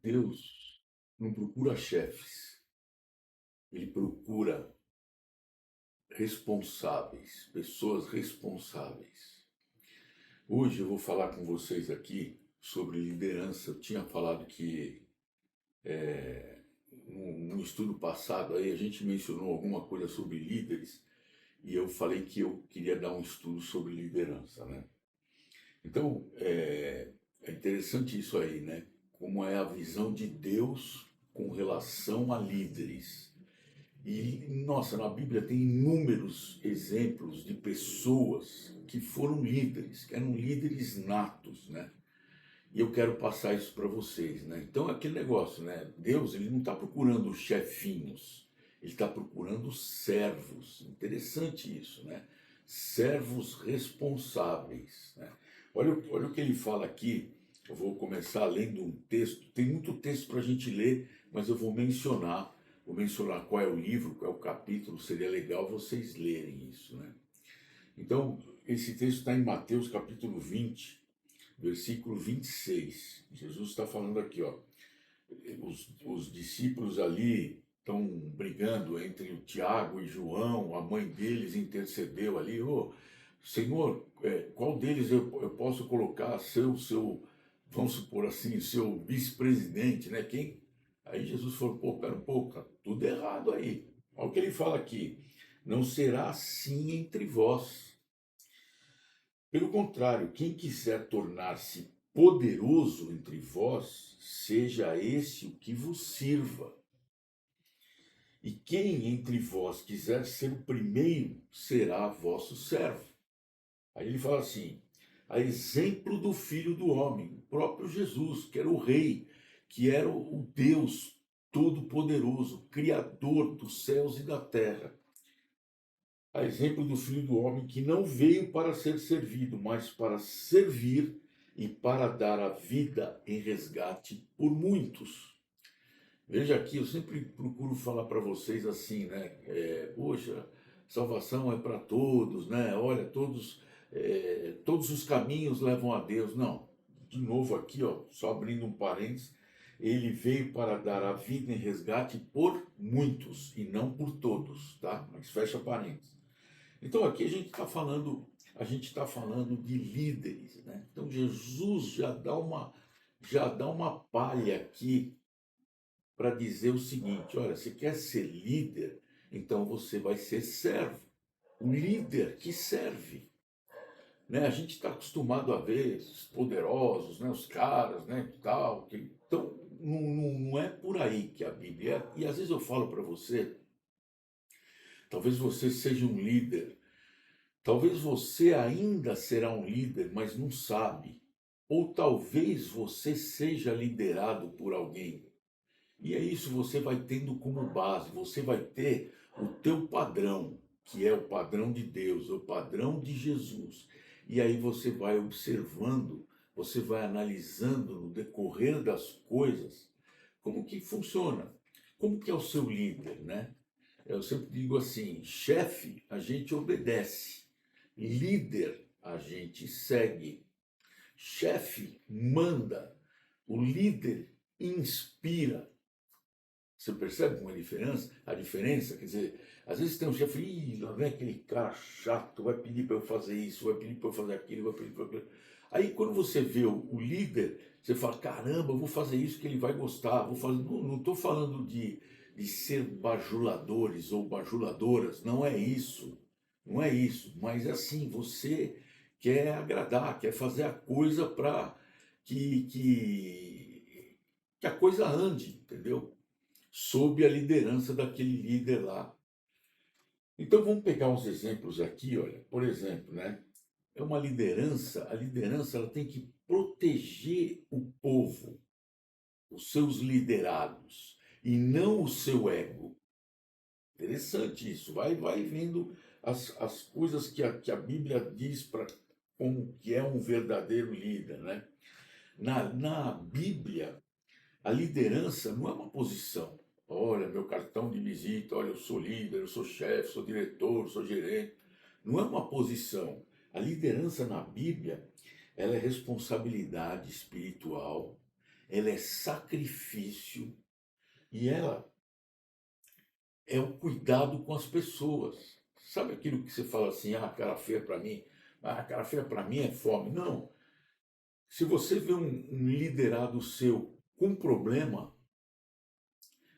Deus não procura chefes, ele procura responsáveis, pessoas responsáveis. Hoje eu vou falar com vocês aqui sobre liderança. Eu tinha falado que num estudo passado aí a gente mencionou alguma coisa sobre líderes e eu falei que eu queria dar um estudo sobre liderança, né? Então é interessante isso aí, né? Como é a visão de Deus com relação a líderes. E, nossa, na Bíblia tem inúmeros exemplos de pessoas que foram líderes, que eram líderes natos, né? E eu quero passar isso para vocês, né? Então é aquele negócio, né? Deus, ele não está procurando chefinhos, ele está procurando servos. Interessante isso, né? Servos responsáveis, né? Olha o que ele fala aqui. Eu vou começar lendo um texto. Tem muito texto para a gente ler, mas eu vou mencionar qual é o livro, qual é o capítulo. Seria legal vocês lerem isso, né? Então, esse texto está em Mateus capítulo 20, versículo 26. Jesus está falando aqui, ó. Os discípulos ali estão brigando entre o Tiago e João, a mãe deles intercedeu ali, ô, Senhor, qual deles eu posso colocar vamos supor assim, seu vice-presidente, né? Quem? Aí Jesus falou, pô, pera um pouco, tá tudo errado aí. Olha o que ele fala aqui, não será assim entre vós. Pelo contrário, quem quiser tornar-se poderoso entre vós, seja esse o que vos sirva. E quem entre vós quiser ser o primeiro, será vosso servo. Aí ele fala assim: a exemplo do Filho do Homem, o próprio Jesus, que era o Rei, que era o Deus Todo-Poderoso, Criador dos céus e da terra. A exemplo do Filho do Homem, que não veio para ser servido, mas para servir e para dar a vida em resgate por muitos. Veja aqui, eu sempre procuro falar para vocês assim, né? Poxa, salvação é para todos, né? Olha, todos os caminhos levam a Deus. Não, de novo aqui, ó, só abrindo um parênteses, ele veio para dar a vida em resgate por muitos e não por todos, tá? Mas fecha parênteses. Então aqui a gente está falando de líderes, né? Então Jesus já dá uma palha aqui para dizer o seguinte: olha, você quer ser líder, então você vai ser servo. O líder que serve. Né? A gente está acostumado a ver os poderosos, né? Os caras, né? Tal, então, não é por aí que a Bíblia é. E às vezes eu falo para você, talvez você seja um líder, talvez você ainda será um líder, mas não sabe. Ou talvez você seja liderado por alguém. E é isso, você vai tendo como base, você vai ter o teu padrão, que é o padrão de Deus, o padrão de Jesus. E aí você vai observando, você vai analisando no decorrer das coisas, como que funciona, como que é o seu líder, né? Eu sempre digo assim, chefe, a gente obedece, líder, a gente segue. Chefe manda, o líder inspira. Você percebe uma diferença? A diferença, quer dizer, às vezes tem um chefe, ih, lá vem aquele cara chato, vai pedir para eu fazer isso, vai pedir para eu fazer aquilo, vai pedir para eu... Aí quando você vê o líder, você fala, caramba, eu vou fazer isso que ele vai gostar, vou fazer... Não estou falando de ser bajuladores ou bajuladoras, não é isso, não é isso, mas assim, você quer agradar, quer fazer a coisa para que, que, que a coisa ande, entendeu? Sob a liderança daquele líder lá. Então vamos pegar uns exemplos aqui, olha, por exemplo, né? É uma liderança, a liderança ela tem que proteger o povo, os seus liderados, e não o seu ego. Interessante isso, vai vendo as coisas que a Bíblia diz para como que é um verdadeiro líder, né? Na Bíblia, a liderança não é uma posição. Olha, meu cartão de visita, olha, eu sou líder, eu sou chefe, sou diretor, sou gerente. Não é uma posição. A liderança na Bíblia, ela é responsabilidade espiritual, ela é sacrifício e ela é o cuidado com as pessoas. Sabe aquilo que você fala assim, ah, cara feia para mim, ah, cara feia para mim é fome. Não. Se você vê um liderado seu com problema,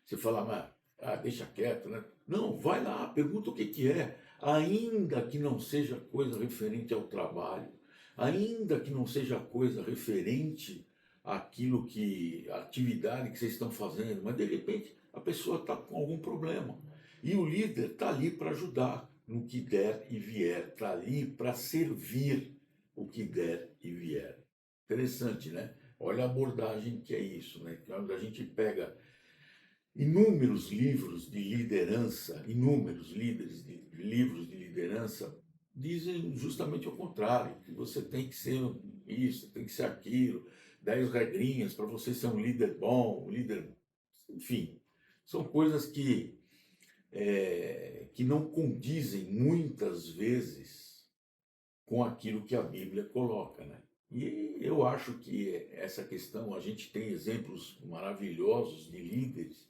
você fala, mas, ah, deixa quieto, né? Não, vai lá, pergunta o que que é, ainda que não seja coisa referente ao trabalho, ainda que não seja coisa referente àquilo que, à atividade que vocês estão fazendo, mas de repente a pessoa está com algum problema. E o líder está ali para ajudar no que der e vier, está ali para servir o que der e vier. Interessante, né? Olha a abordagem que é isso, né? Quando a gente pega inúmeros livros de liderança, inúmeros livros de liderança dizem justamente o contrário, que você tem que ser isso, tem que ser aquilo, 10 regrinhas para você ser um líder bom, um líder, enfim, são coisas que não condizem muitas vezes com aquilo que a Bíblia coloca, né? E eu acho que essa questão, a gente tem exemplos maravilhosos de líderes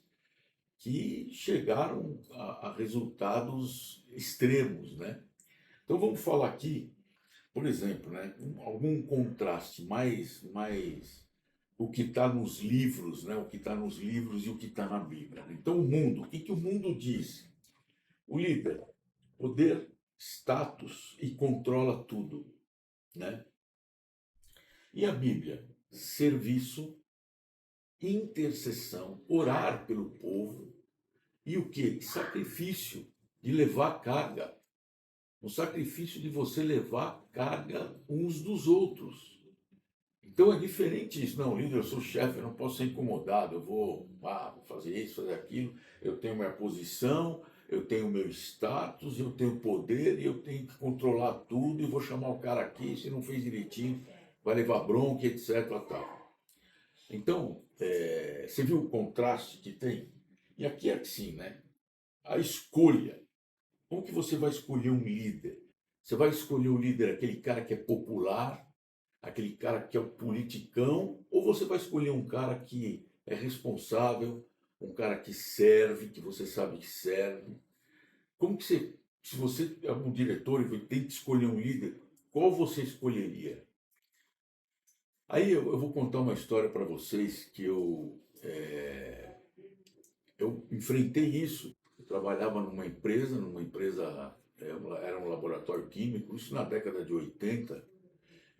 que chegaram a resultados extremos, né? Então vamos falar aqui, por exemplo, né, algum contraste mais o que está nos livros, né, o que está nos livros e o que está na Bíblia. Então o mundo, o que que o mundo diz? O líder, poder, status e controla tudo, né? E a Bíblia, serviço, intercessão, orar pelo povo e o que? Sacrifício de levar carga. O sacrifício de você levar carga uns dos outros. Então é diferente isso. Não, líder, eu sou chefe, eu não posso ser incomodado. Eu vou fazer isso, fazer aquilo. Eu tenho minha posição, eu tenho meu status, eu tenho poder e eu tenho que controlar tudo e vou chamar o cara aqui, se não fez direitinho, vai levar bronca, etc. Tal. Então, você viu o contraste que tem? E aqui é assim, né? A escolha. Como que você vai escolher um líder? Você vai escolher o líder, aquele cara que é popular, aquele cara que é o politicão, ou você vai escolher um cara que é responsável, um cara que serve, que você sabe que serve? Como que você, se você é um diretor e tem que escolher um líder, qual você escolheria? Aí eu vou contar uma história para vocês que eu enfrentei isso. Eu trabalhava numa empresa, era um laboratório químico, isso na década de 80,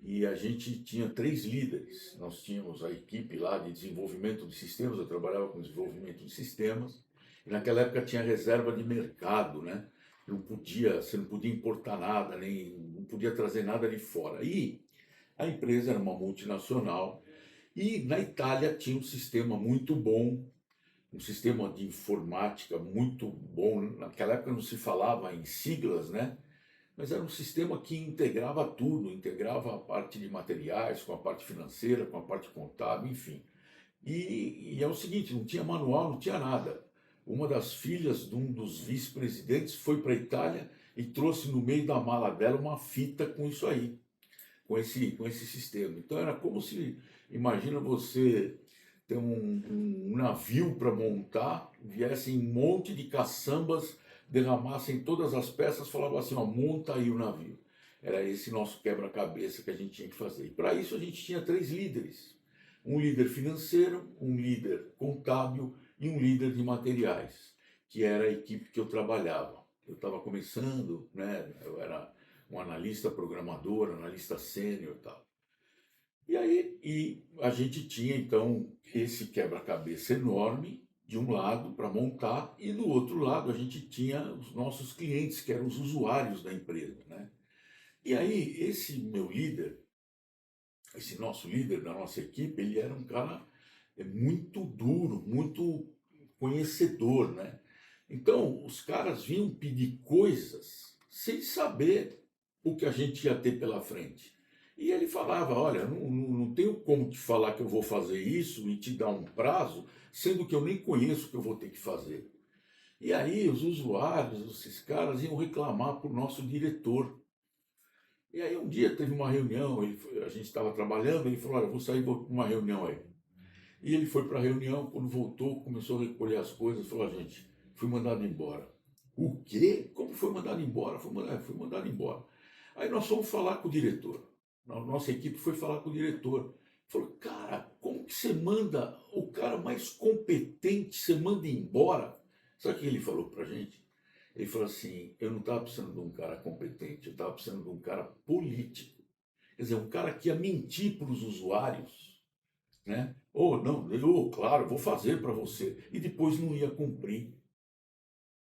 e a gente tinha 3 líderes. Nós tínhamos a equipe lá de desenvolvimento de sistemas, eu trabalhava com desenvolvimento de sistemas, e naquela época tinha reserva de mercado, né? Você não podia importar nada, nem não podia trazer nada de fora. E a empresa era uma multinacional, e na Itália tinha um sistema muito bom, um sistema de informática muito bom. Naquela época não se falava em siglas, né? Mas era um sistema que integrava tudo, integrava a parte de materiais com a parte financeira, com a parte contábil, enfim. E é o seguinte, não tinha manual, não tinha nada. Uma das filhas de um dos vice-presidentes foi para a Itália e trouxe no meio da mala dela uma fita com isso aí, com esse sistema. Então era como se, imagina você ter um navio para montar, viessem um monte de caçambas, derramassem todas as peças, falavam assim, ó, monta aí o navio. Era esse nosso quebra-cabeça que a gente tinha que fazer. E para isso a gente tinha 3 líderes. Um líder financeiro, um líder contábil e um líder de materiais, que era a equipe que eu trabalhava. Eu estava começando, né? Eu era um analista programador, analista sênior e tal. E aí a gente tinha então esse quebra-cabeça enorme de um lado para montar e do outro lado a gente tinha os nossos clientes, que eram os usuários da empresa, né? E aí esse meu líder, esse nosso líder da nossa equipe, ele era um cara muito duro, muito conhecedor, né? Então os caras vinham pedir coisas sem saber o que a gente ia ter pela frente. E ele falava, olha, não tenho como te falar que eu vou fazer isso e te dar um prazo, sendo que eu nem conheço o que eu vou ter que fazer. E aí os usuários, esses caras, iam reclamar para o nosso diretor. E aí um dia teve uma reunião, a gente estava trabalhando, ele falou, olha, eu vou sair para uma reunião aí. E ele foi para a reunião, quando voltou, começou a recolher as coisas, falou, gente, fui mandado embora. O quê? Como foi mandado embora? Fui mandado embora. Aí nós fomos falar com o diretor. A nossa equipe foi falar com o diretor. Falou, cara, como que você manda o cara mais competente, você manda embora? Sabe o que ele falou pra gente? Ele falou assim, eu não estava precisando de um cara competente, eu estava precisando de um cara político. Quer dizer, um cara que ia mentir para os usuários, né? Ou não, claro, vou fazer para você. E depois não ia cumprir.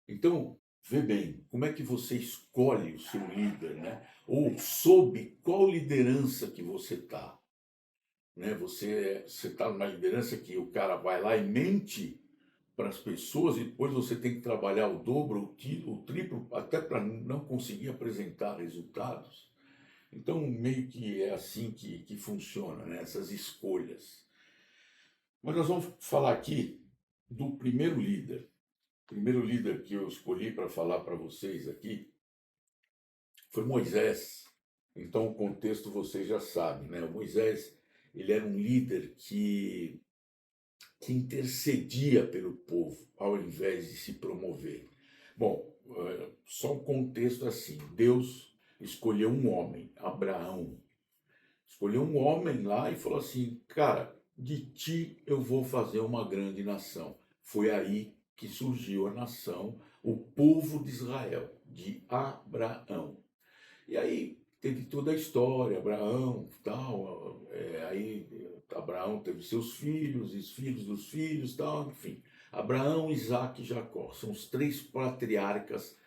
Então, vê bem, como é que você escolhe o seu líder, né? Ou sob qual liderança que você está, né? Você está numa liderança que o cara vai lá e mente para as pessoas e depois você tem que trabalhar o dobro, o triplo, até para não conseguir apresentar resultados. Então, meio que é assim que funciona, né? Essas escolhas. Mas nós vamos falar aqui do primeiro líder. O primeiro líder que eu escolhi para falar para vocês aqui foi Moisés. Então, o contexto vocês já sabem, né? O Moisés, ele era um líder que intercedia pelo povo, ao invés de se promover. Bom, só um contexto assim: Deus escolheu um homem, Abraão. Escolheu um homem lá e falou assim: cara, de ti eu vou fazer uma grande nação. Foi aí que surgiu a nação, o povo de Israel, de Abraão. E aí teve toda a história, Abraão, tal, aí Abraão teve seus filhos, os filhos dos filhos, tal, enfim. Abraão, Isaque e Jacó são os três patriarcas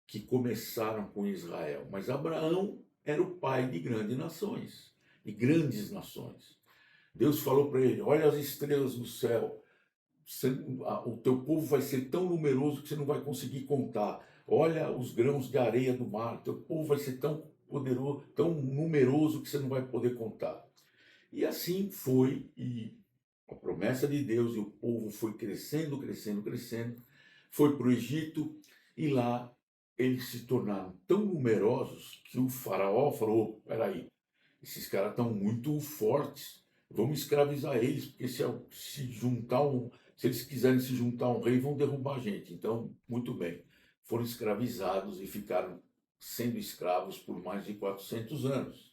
que começaram com Israel. Mas Abraão era o pai de grandes nações, de grandes nações. Deus falou para ele: olha as estrelas do céu, o teu povo vai ser tão numeroso que você não vai conseguir contar. Olha os grãos de areia do mar, teu povo vai ser tão poderoso, tão numeroso que você não vai poder contar. E assim foi, e a promessa de Deus, e o povo foi crescendo, crescendo, crescendo, foi para o Egito, e lá eles se tornaram tão numerosos que o faraó falou: peraí, esses caras estão muito fortes, vamos escravizar eles, porque se eles quiserem se juntar a um rei, vão derrubar a gente. Então, muito bem, foram escravizados e ficaram sendo escravos por mais de 400 anos.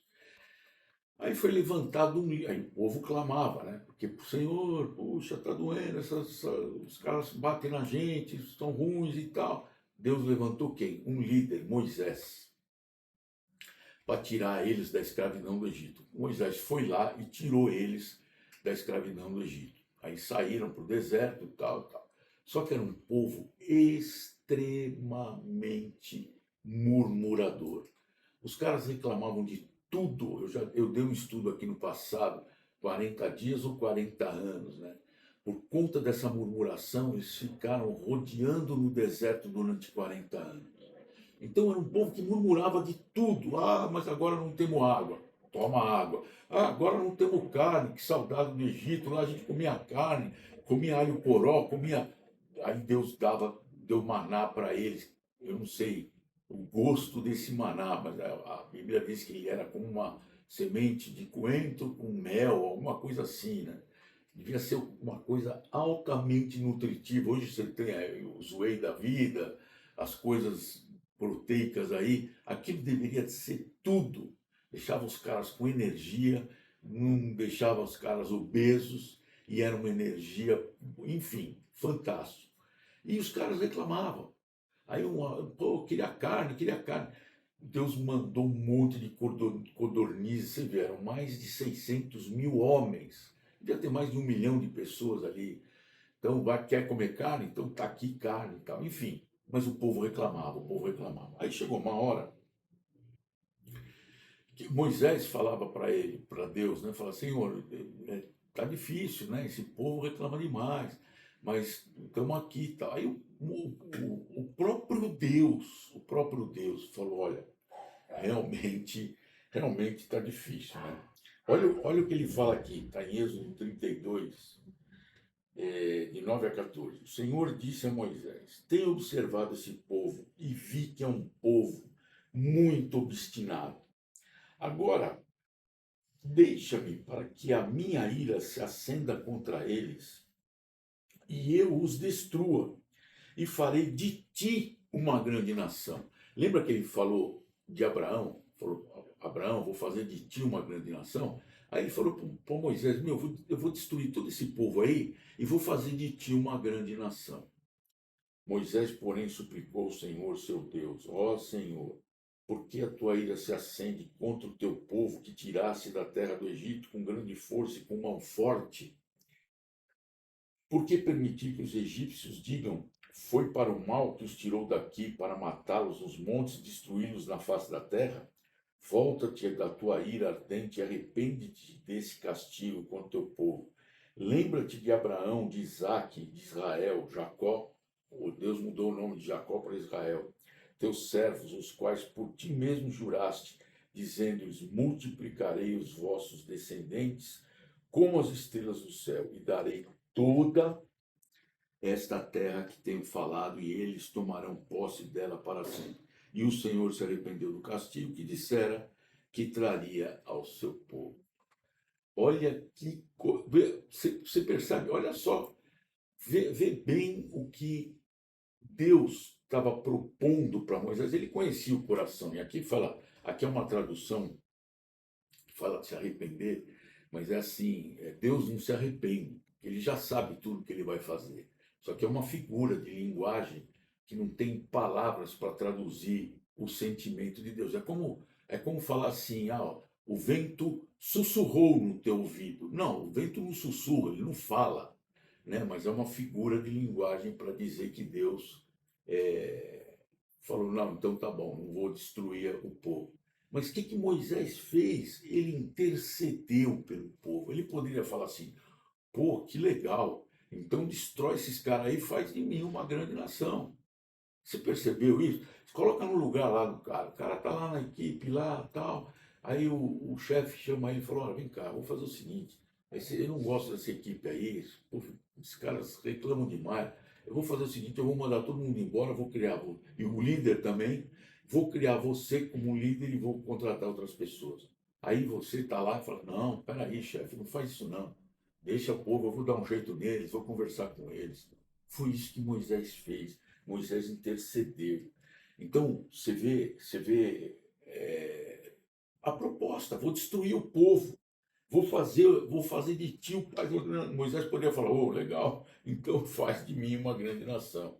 Aí foi levantado aí o povo clamava, né? Porque, Senhor, puxa, tá doendo, os caras batem na gente, estão ruins e tal. Deus levantou quem? Um líder, Moisés, para tirar eles da escravidão do Egito. Moisés foi lá e tirou eles da escravidão do Egito. Aí saíram para o deserto e tal, tal. Só que era um povo extremamente murmurador. Os caras reclamavam de tudo. Eu dei um estudo aqui no passado, 40 dias ou 40 anos, né? Por conta dessa murmuração, eles ficaram rodeando no deserto durante 40 anos. Então era um povo que murmurava de tudo. Ah, mas agora não temos água. Toma água. Ah, agora não temos carne. Que saudade do Egito. Lá a gente comia carne, comia alho poró, comia. Aí Deus deu maná para eles. Eu não sei o gosto desse maná, mas a Bíblia diz que ele era como uma semente de coentro com mel, alguma coisa assim, né? Devia ser uma coisa altamente nutritiva. Hoje você tem os whey da vida, as coisas proteicas aí. Aquilo deveria ser tudo. Deixava os caras com energia, não deixava os caras obesos, e era uma energia, enfim, fantástico. E os caras reclamavam. Aí pô, queria carne, queria carne. Deus mandou um monte de codornizes, você vê, eram mais de 600 mil homens. Devia ter mais de 1 milhão de pessoas ali. Então, quer comer carne? Então tá aqui carne e tal. Enfim, mas o povo reclamava, o povo reclamava. Aí chegou uma hora que Moisés falava para ele, para Deus, né? Falava: Senhor, tá difícil, né? Esse povo reclama demais, mas estamos aqui e tal. Aí o próprio Deus falou: olha, realmente está difícil, né? Olha o que ele fala aqui, está em Êxodo 32, de 9 a 14. O Senhor disse a Moisés: tenho observado esse povo e vi que é um povo muito obstinado. Agora, deixa-me para que a minha ira se acenda contra eles e eu os destrua e farei de ti uma grande nação. Lembra que ele falou de Abraão? Falou, Abraão, vou fazer de ti uma grande nação. Aí ele falou para Moisés, eu vou destruir todo esse povo aí e vou fazer de ti uma grande nação. Moisés, porém, suplicou ao Senhor, seu Deus, ó Senhor, por que a tua ira se acende contra o teu povo que tiraste da terra do Egito com grande força e com mão forte? Por que permitir que os egípcios digam, foi para o mal que os tirou daqui, para matá-los nos montes, destruí-los na face da terra? Volta-te da tua ira ardente e arrepende-te desse castigo contra o teu povo. Lembra-te de Abraão, de Isaque, de Israel, Jacó. Deus mudou o nome de Jacó para Israel. Teus servos, os quais por ti mesmo juraste, dizendo-lhes, multiplicarei os vossos descendentes como as estrelas do céu, e darei toda esta terra que tenho falado, e eles tomarão posse dela para sempre. E o Senhor se arrependeu do castigo que dissera que traria ao seu povo. Olha que você percebe, olha só, vê bem o que Deus estava propondo para Moisés. Ele conhecia o coração, e aqui é uma tradução que fala de se arrepender, mas é assim, Deus não se arrepende, ele já sabe tudo que ele vai fazer. Só que é uma figura de linguagem que não tem palavras para traduzir o sentimento de Deus. É como falar assim, o vento sussurrou no teu ouvido. Não, o vento não sussurra, ele não fala, né? Mas é uma figura de linguagem para dizer que Deus falou, não, então tá bom, não vou destruir o povo. Mas o que Moisés fez? Ele intercedeu pelo povo. Ele poderia falar assim, pô, que legal, então destrói esses caras aí e faz de mim uma grande nação. Você percebeu isso? Você coloca no lugar lá do cara, o cara tá lá na equipe, lá, tal, aí o chefe chama ele e fala, olha, vem cá, vou fazer o seguinte, eu não gosto dessa equipe aí, pô, esses caras reclamam demais, eu vou fazer o seguinte, eu vou mandar todo mundo embora, vou criar, e o líder também, vou criar você como líder e vou contratar outras pessoas. Aí você tá lá e fala, não, peraí, chefe, não faz isso não, deixa o povo, eu vou dar um jeito neles, vou conversar com eles. Foi isso que Moisés fez. Moisés intercedeu. Então, você vê a proposta, vou destruir o povo, vou fazer de ti o pai. Moisés poderia falar, oh, legal, então faz de mim uma grande nação.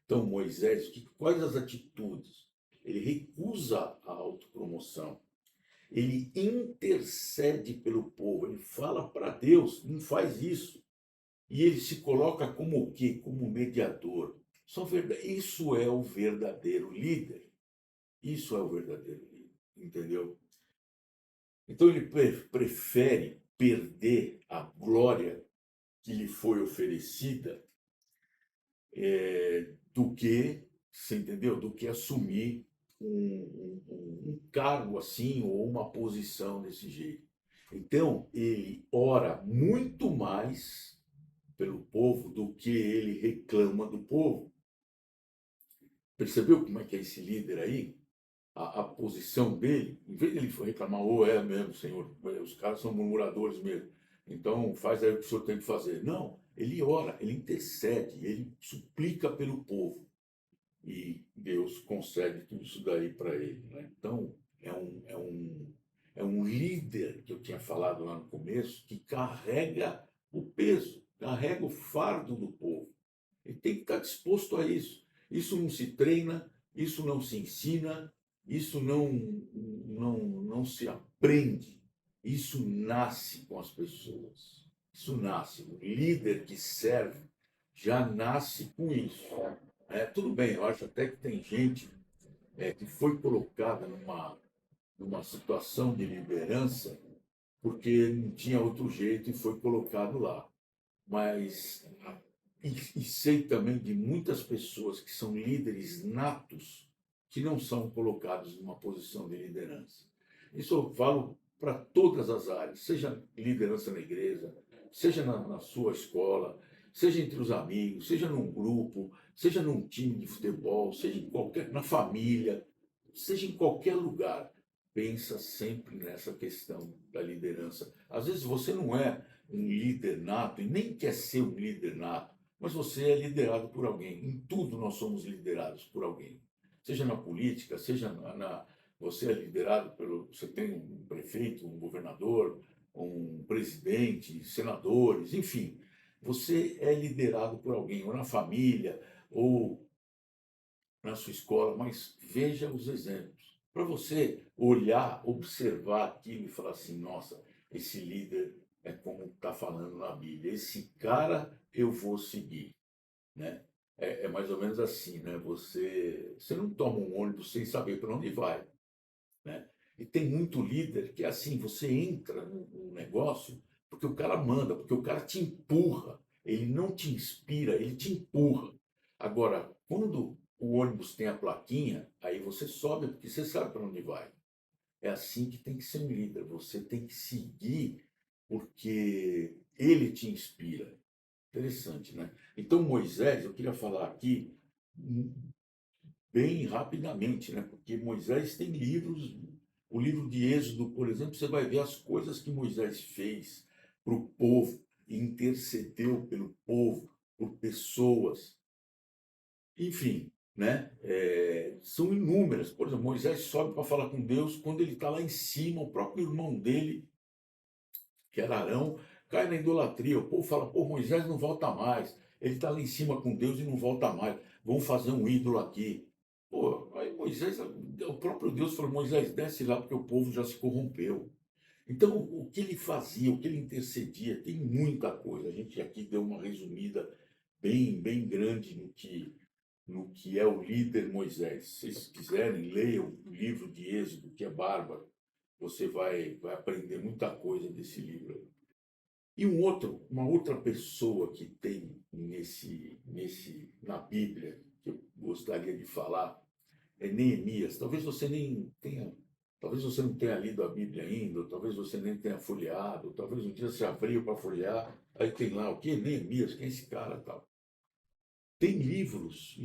Então, Moisés, quais as atitudes? Ele recusa a autopromoção, ele intercede pelo povo, ele fala para Deus, não faz isso. E ele se coloca como o quê? Como mediador. Isso é o verdadeiro líder. Isso é o verdadeiro líder. Entendeu? Então ele prefere perder a glória que lhe foi oferecida do que, você entendeu? Do que assumir um cargo assim ou uma posição desse jeito. Então ele ora muito mais pelo povo do que ele reclama do povo. Percebeu como é que é esse líder aí? A posição dele, em vez de ele reclamar, é mesmo, Senhor, os caras são murmuradores mesmo, então faz aí o que o Senhor tem que fazer. Não, ele ora, ele intercede, ele suplica pelo povo. E Deus concede tudo isso daí para ele. Né? Então, é um líder que eu tinha falado lá no começo, que carrega o peso, carrega o fardo do povo. Ele tem que estar disposto a isso. Isso não se treina, isso não se ensina, isso não se aprende. Isso nasce com as pessoas. Isso nasce. O líder que serve já nasce com isso. Tudo bem, eu acho até que tem gente que foi colocada numa situação de liderança porque não tinha outro jeito e foi colocado lá. Mas e sei também de muitas pessoas que são líderes natos que não são colocados numa posição de liderança. Isso eu falo para todas as áreas, seja liderança na igreja, seja na sua escola, seja entre os amigos, seja num grupo, seja num time de futebol, seja na família, seja em qualquer lugar. pensa sempre nessa questão da liderança. Às vezes você não é um líder nato e nem quer ser um líder nato, mas você é liderado por alguém. Em tudo nós somos liderados por alguém. Seja na política, seja você é liderado pelo. Você tem um prefeito, um governador, um presidente, senadores, enfim. Você é liderado por alguém, ou na família, ou na sua escola, mas veja os exemplos. Para você olhar, observar aquilo e falar assim: nossa, esse líder é como está falando na Bíblia, esse cara eu vou seguir, né? É mais ou menos assim, né? Você não toma um ônibus sem saber para onde vai, né? E tem muito líder que é assim: você entra num negócio porque o cara manda, porque o cara te empurra, ele não te inspira, ele te empurra. Agora, quando o ônibus tem a plaquinha, aí você sobe porque você sabe para onde vai. É assim que tem que ser um líder, você tem que seguir porque ele te inspira. Interessante, né? Então, Moisés, eu queria falar aqui bem rapidamente, né? Porque Moisés tem livros, o livro de Êxodo, por exemplo, você vai ver as coisas que Moisés fez para o povo, e intercedeu pelo povo, por pessoas, enfim, né? São inúmeras. Por exemplo, Moisés sobe para falar com Deus quando ele está lá em cima, o próprio irmão dele, que era Arão, cai na idolatria. O povo fala: pô, Moisés não volta mais. Ele está lá em cima com Deus e não volta mais. Vamos fazer um ídolo aqui. Pô, aí Moisés, o próprio Deus falou: Moisés, desce lá porque o povo já se corrompeu. Então, o que ele fazia, o que ele intercedia, tem muita coisa. A gente aqui deu uma resumida bem grande no que é o líder Moisés. Se vocês quiserem, leiam o livro de Êxodo, que é bárbaro. Você vai aprender muita coisa desse livro. E uma outra pessoa que tem na Bíblia, que eu gostaria de falar, é Neemias. Talvez você não tenha lido a Bíblia ainda, ou talvez você nem tenha folheado, ou talvez um dia você abriu para folhear, aí tem lá o que? Neemias, quem é esse cara tal? Tem livros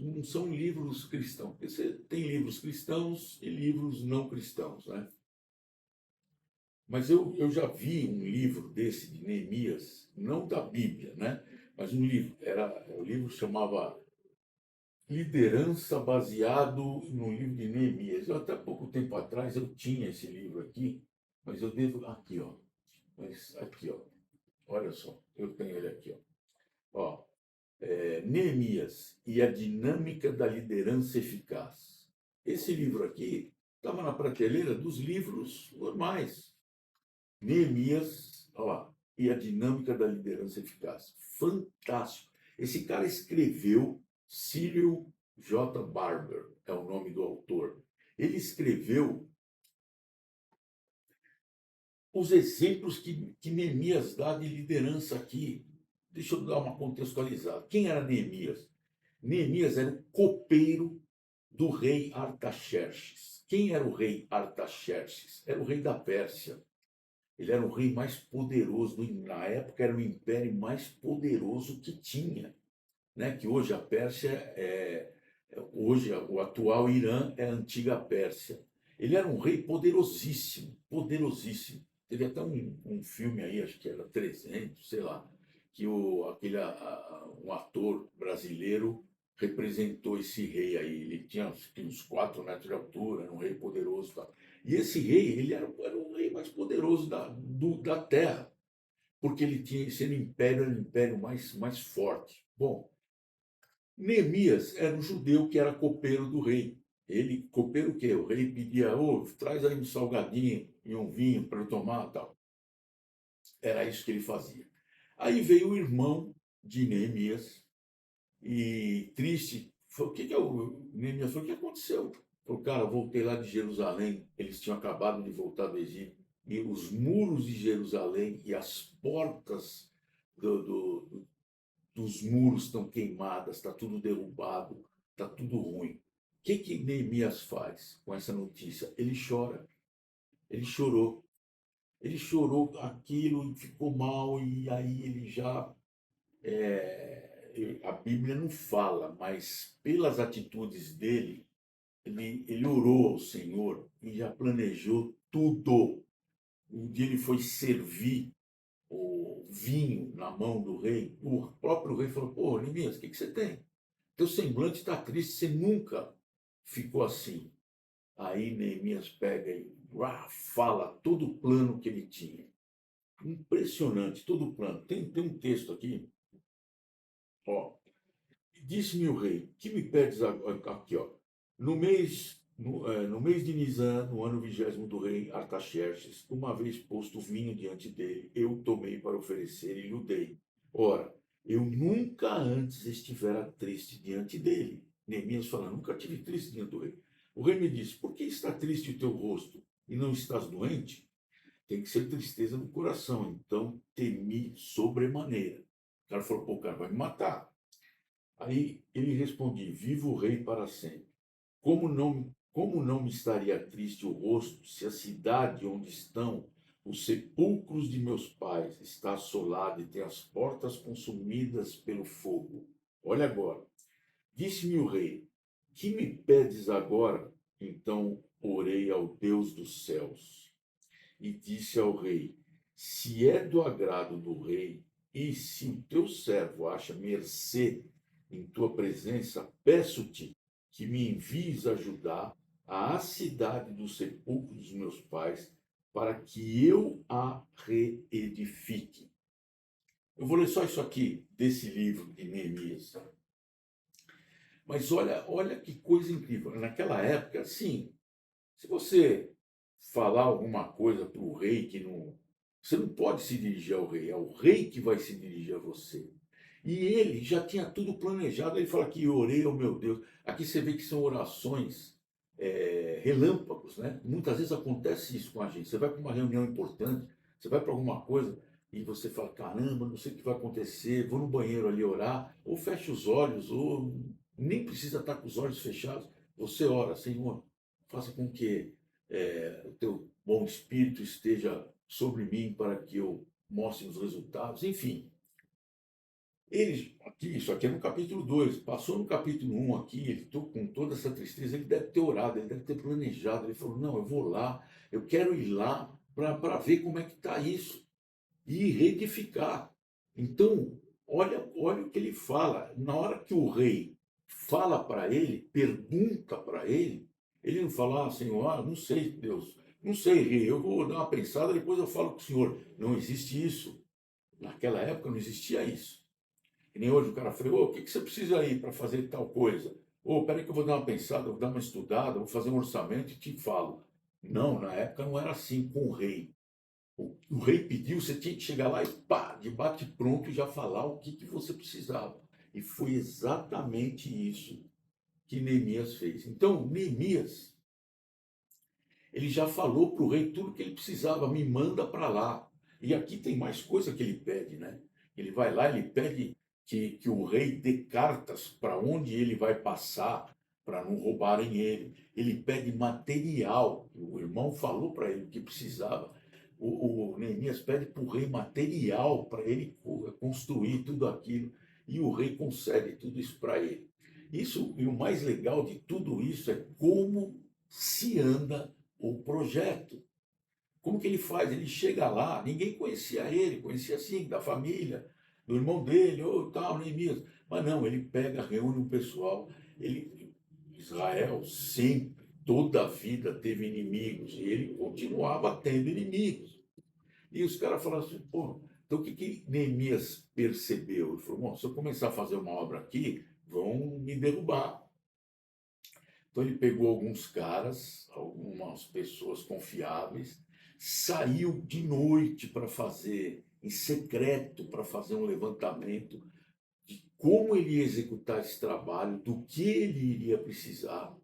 não são livros cristãos, porque você tem livros cristãos e livros não cristãos, né? Mas eu já vi um livro desse de Neemias, não da Bíblia, né? Mas um livro, o livro chamava Liderança, baseado no livro de Neemias. Até pouco tempo atrás eu tinha esse livro aqui, mas eu devo aqui, ó. Mas aqui, ó. Olha só, eu tenho ele aqui, ó. Ó, Neemias e a dinâmica da liderança eficaz. Esse livro aqui estava na prateleira dos livros normais. Neemias, ó, e a dinâmica da liderança eficaz. Fantástico. Esse cara escreveu, Cyril J. Barber é o nome do autor. Ele escreveu os exemplos que Neemias dá de liderança aqui. Deixa eu dar uma contextualizada. Quem era Neemias? Neemias era o copeiro do rei Artaxerxes. Quem era o rei Artaxerxes? Era o rei da Pérsia. Ele era o rei mais poderoso, na época era o império mais poderoso que tinha, né? Que hoje a Pérsia hoje o atual Irã é a antiga Pérsia. Ele era um rei poderosíssimo, poderosíssimo. Teve até um filme aí, acho que era 300, sei lá, que um ator brasileiro representou esse rei aí. Ele tinha uns 4 metros de altura, era um rei poderoso. Tá? E esse rei, ele era o rei mais poderoso da terra, porque ele tinha esse império, era o império mais forte. Bom, Neemias era um judeu que era copeiro do rei. Ele, copeiro o quê? O rei pedia: ô, traz aí um salgadinho e um vinho para eu tomar tal. Era isso que ele fazia. Aí veio o irmão de Neemias e triste, falou: o que é o Neemias falou: o que aconteceu? Falou: cara, voltei lá de Jerusalém, eles tinham acabado de voltar do Egito, e os muros de Jerusalém e as portas dos muros estão queimadas, está tudo derrubado, está tudo ruim. O que Neemias faz com essa notícia? Ele chora, ele chorou. Ele chorou aquilo e ficou mal, e aí ele já. A Bíblia não fala, mas pelas atitudes dele, ele orou ao Senhor e já planejou tudo. Um dia ele foi servir o vinho na mão do rei. O próprio rei falou: Pô, Neemias, o que você tem? Teu semblante está triste, você nunca ficou assim. Aí Neemias pega e fala todo o plano que ele tinha. Impressionante, todo o plano. Tem um texto aqui, ó. Disse-me o rei, que me pedes aqui, ó. No mês de Nisan, no ano 20º do rei Artaxerxes, uma vez posto vinho diante dele, eu tomei para oferecer e lhe o dei. Ora, eu nunca antes estivera triste diante dele. Neemias fala, nunca tive triste diante do rei. O rei me disse, por que está triste o teu rosto e não estás doente? Tem que ser tristeza no coração. Então temi sobremaneira. O cara falou, pô, o cara vai me matar. Aí ele respondia, viva o rei para sempre. Como não me estaria triste o rosto se a cidade onde estão os sepulcros de meus pais está assolada e tem as portas consumidas pelo fogo? Olha agora, disse-me o rei, que me pedes agora? Então orei ao Deus dos céus e disse ao rei, se é do agrado do rei e se o teu servo acha mercê em tua presença, peço-te que me envies ajudar a cidade do sepulcro dos meus pais, para que eu a reedifique. Eu vou ler só isso aqui desse livro de Neemias. Mas olha que coisa incrível. Naquela época, sim, se você falar alguma coisa para o rei que não. Você não pode se dirigir ao rei, é o rei que vai se dirigir a você. E ele já tinha tudo planejado. Ele fala que orei ao meu Deus. Aqui você vê que são orações relâmpagos, né? Muitas vezes acontece isso com a gente. Você vai para uma reunião importante, você vai para alguma coisa e você fala: caramba, não sei o que vai acontecer, vou no banheiro ali orar, ou fecha os olhos, ou nem precisa estar com os olhos fechados. Você ora, Senhor, faça com que o teu bom espírito esteja sobre mim para que eu mostre os resultados. Enfim, isso aqui é no capítulo 2, passou no capítulo 1 aqui, ele com toda essa tristeza, ele deve ter orado, ele deve ter planejado, ele falou, não, eu vou lá, eu quero ir lá para ver como é que está isso, e retificar. Então, olha o que ele fala, na hora que o rei fala para ele, pergunta para ele não fala, Senhor, não sei, Deus, não sei, rei, eu vou dar uma pensada, depois eu falo com o Senhor. Não existe isso. Naquela época não existia isso. Que nem hoje o cara fala, o que você precisa aí para fazer tal coisa? Peraí que eu vou dar uma pensada, vou dar uma estudada, vou fazer um orçamento e te falo. Não, na época não era assim com o rei. O rei pediu, você tinha que chegar lá e pá, de bate pronto e já falar o que você precisava. E foi exatamente isso que Neemias fez. Então, Neemias, ele já falou para o rei tudo que ele precisava, me manda para lá. E aqui tem mais coisa que ele pede, né? Ele vai lá, ele pede que o rei dê cartas para onde ele vai passar, para não roubarem ele. Ele pede material. O irmão falou para ele o que precisava. O Neemias pede para o rei material para ele construir tudo aquilo. E o rei concede tudo isso para ele. Isso, e o mais legal de tudo isso é como se anda o projeto. Como que ele faz? Ele chega lá, ninguém conhecia ele, conhecia assim, da família, do irmão dele, ou tal, Neemias. Mas não, ele pega, reúne o pessoal. Israel sempre, toda a vida teve inimigos, e ele continuava tendo inimigos. E os caras falaram assim, pô, então o que Neemias percebeu? Ele falou, bom, se eu começar a fazer uma obra aqui, vão me derrubar. Então ele pegou alguns caras, algumas pessoas confiáveis, saiu de noite para fazer, em secreto, para fazer um levantamento de como ele ia executar esse trabalho, do que ele iria precisar.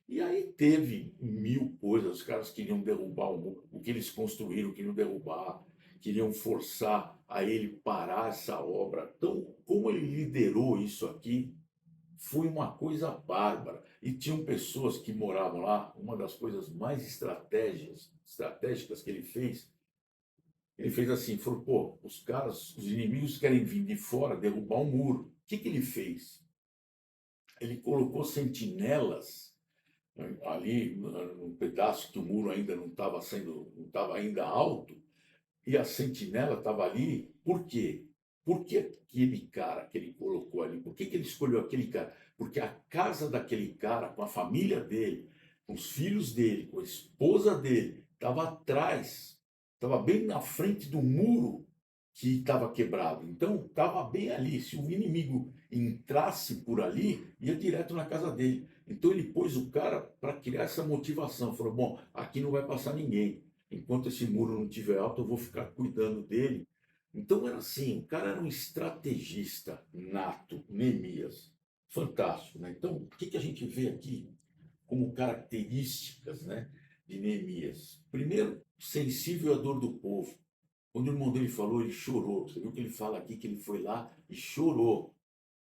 E aí teve mil coisas, os caras queriam derrubar o que eles construíram, queriam derrubar, queriam forçar a ele parar essa obra. Então, como ele liderou isso aqui, foi uma coisa bárbara. E tinham pessoas que moravam lá, uma das coisas mais estratégicas que ele fez assim, falou, pô, os caras, os inimigos querem vir de fora, derrubar um muro. O que ele fez? Ele colocou sentinelas ali num pedaço que o muro ainda não estava ainda alto, e a sentinela estava ali. Por quê? Por que aquele cara que ele colocou ali? Por que ele escolheu aquele cara? Porque a casa daquele cara, com a família dele, com os filhos dele, com a esposa dele, estava atrás, estava bem na frente do muro que estava quebrado. Então, estava bem ali. Se o inimigo entrasse por ali, ia direto na casa dele. Então, ele pôs o cara para criar essa motivação. Falou: bom, aqui não vai passar ninguém. Enquanto esse muro não estiver alto, eu vou ficar cuidando dele. Então, era assim: o cara era um estrategista nato, Neemias. Fantástico, né? Então, o que a gente vê aqui como características, né, de Neemias? Primeiro, sensível à dor do povo. Quando o irmão dele falou, ele chorou. Você viu que ele fala aqui que ele foi lá e chorou.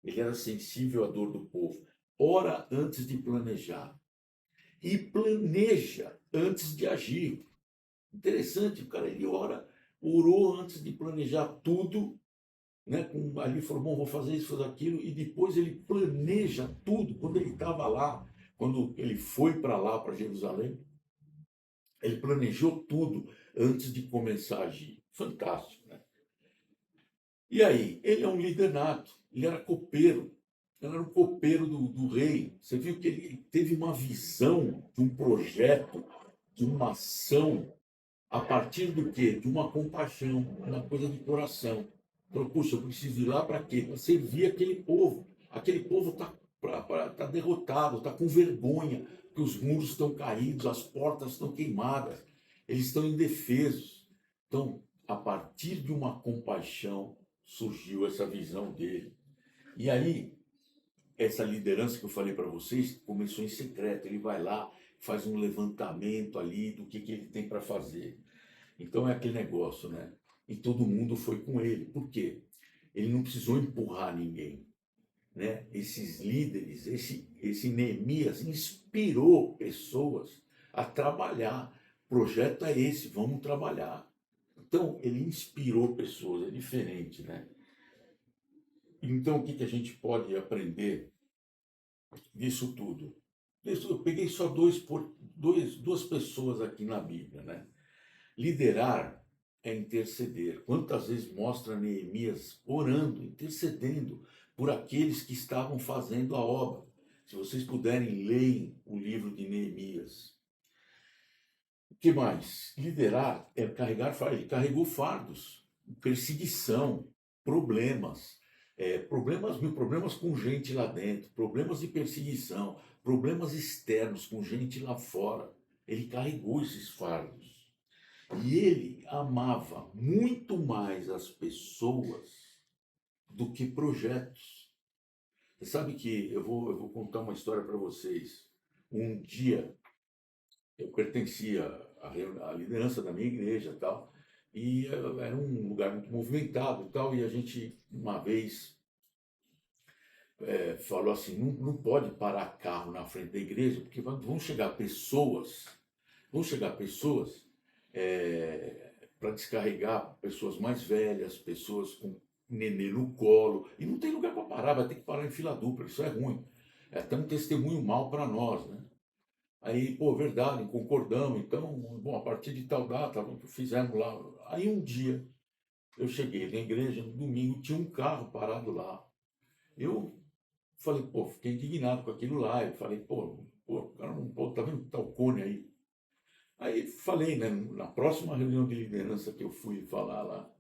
Ele era sensível à dor do povo. Ora antes de planejar. E planeja antes de agir. Interessante, o cara ele orou antes de planejar tudo, né? Ali falou: bom, vou fazer isso, fazer aquilo, e depois ele planeja tudo. Quando ele estava lá, quando ele foi para lá, para Jerusalém, ele planejou tudo antes de começar a agir. Fantástico, né? E aí, ele é um líder nato, ele era copeiro, ele era um copeiro do rei. Você viu que ele teve uma visão de um projeto, de uma ação, a partir do quê? De uma compaixão, uma coisa de coração. Falou: puxa, eu preciso ir lá para quê? Para servir aquele povo. Aquele povo tá derrotado, está com vergonha, que os muros estão caídos, as portas estão queimadas, eles estão indefesos. Então, a partir de uma compaixão, surgiu essa visão dele. E aí, essa liderança que eu falei para vocês começou em secreto. Ele vai lá, faz um levantamento ali do que ele tem para fazer. Então é aquele negócio, né? E todo mundo foi com ele. Por quê? Ele não precisou empurrar ninguém, né? Esses líderes, esse Neemias inspirou pessoas a trabalhar. O projeto é esse, vamos trabalhar. Então ele inspirou pessoas, é diferente, né? Então o que a gente pode aprender disso tudo? Eu peguei só duas pessoas aqui na Bíblia, né? Liderar é interceder. Quantas vezes mostra Neemias orando, intercedendo por aqueles que estavam fazendo a obra? Se vocês puderem, leem o livro de Neemias. O que mais? Liderar é carregar fardos. Ele carregou fardos, perseguição, problemas, problemas com gente lá dentro, problemas de perseguição, problemas externos com gente lá fora. Ele carregou esses fardos. E ele amava muito mais as pessoas do que projetos. Você sabe que eu vou contar uma história para vocês. Um dia eu pertencia à liderança da minha igreja e tal, e era um lugar muito movimentado e tal, e a gente uma vez falou assim: não pode parar carro na frente da igreja, porque vão chegar pessoas para descarregar pessoas mais velhas, pessoas com nenê no colo, e não tem lugar para parar, vai ter que parar em fila dupla, isso é ruim. É até um testemunho mau para nós, né? Aí, pô, verdade, concordamos, então, bom, a partir de tal data, fizemos lá. Aí um dia, eu cheguei na igreja, no domingo, tinha um carro parado lá. Eu falei: pô, fiquei indignado com aquilo lá. Eu falei: pô, cara, não pode, tá vendo que tá o cone aí? Aí falei, né, na próxima reunião de liderança que eu fui falar lá,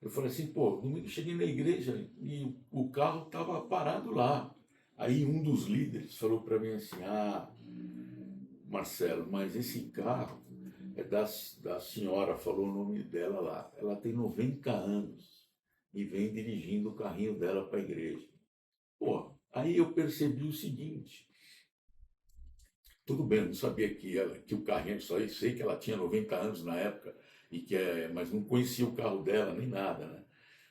eu falei assim: pô, domingo eu cheguei na igreja e o carro estava parado lá. Aí um dos líderes falou para mim assim: ah, Marcelo, mas esse carro é da senhora, falou o nome dela lá. Ela tem 90 anos e vem dirigindo o carrinho dela para a igreja. Pô, aí eu percebi o seguinte: tudo bem, eu não sabia que o carrinho, só sei que ela tinha 90 anos na época, mas não conhecia o carro dela nem nada, né?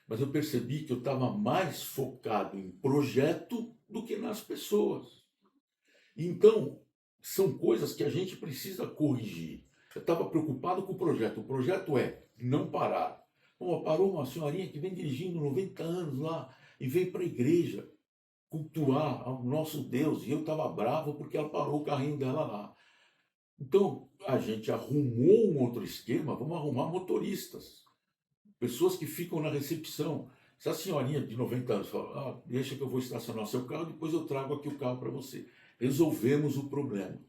Mas eu percebi que eu estava mais focado em projeto do que nas pessoas. Então, são coisas que a gente precisa corrigir. Eu estava preocupado com o projeto. O projeto é não parar. Pô, parou uma senhorinha que vem dirigindo 90 anos lá e vem para a igreja. cultuar ao nosso Deus. E eu estava bravo porque ela parou o carrinho dela lá. Então, a gente arrumou um outro esquema, vamos arrumar motoristas, pessoas que ficam na recepção. Se a senhorinha de 90 anos fala, deixa que eu vou estacionar seu carro, depois eu trago aqui o carro para você. Resolvemos o problema.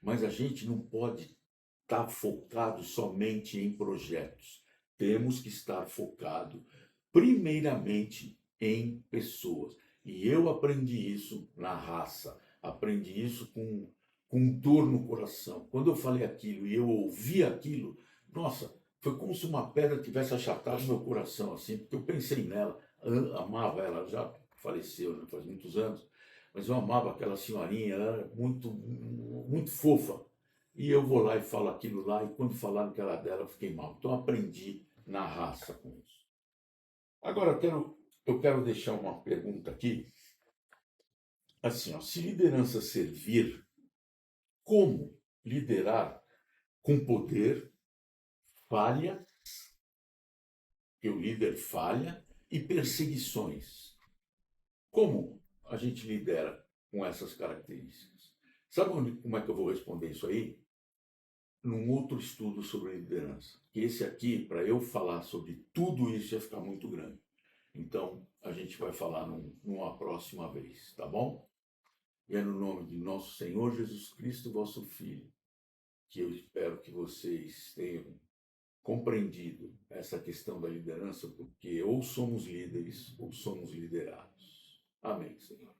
Mas a gente não pode estar focado somente em projetos. Temos que estar focado primeiramente em pessoas. E eu aprendi isso na raça, aprendi isso com dor no coração. Quando eu falei aquilo e eu ouvi aquilo, nossa, foi como se uma pedra tivesse achatado meu coração, assim, porque eu pensei nela, amava ela, já faleceu, né, faz muitos anos, mas eu amava aquela senhorinha, ela era muito, muito fofa. E eu vou lá e falo aquilo lá, e quando falaram que era dela, eu fiquei mal. Então aprendi na raça com isso. Agora eu quero deixar uma pergunta aqui. Assim, ó, se liderança servir, como liderar com poder, falha, que o líder falha, e perseguições? Como a gente lidera com essas características? Sabe como é que eu vou responder isso aí? Num outro estudo sobre liderança. Que esse aqui, para eu falar sobre tudo isso, ia ficar muito grande. Então, a gente vai falar numa próxima vez, tá bom? E é no nome de nosso Senhor Jesus Cristo, vosso Filho, que eu espero que vocês tenham compreendido essa questão da liderança, porque ou somos líderes ou somos liderados. Amém, Senhor.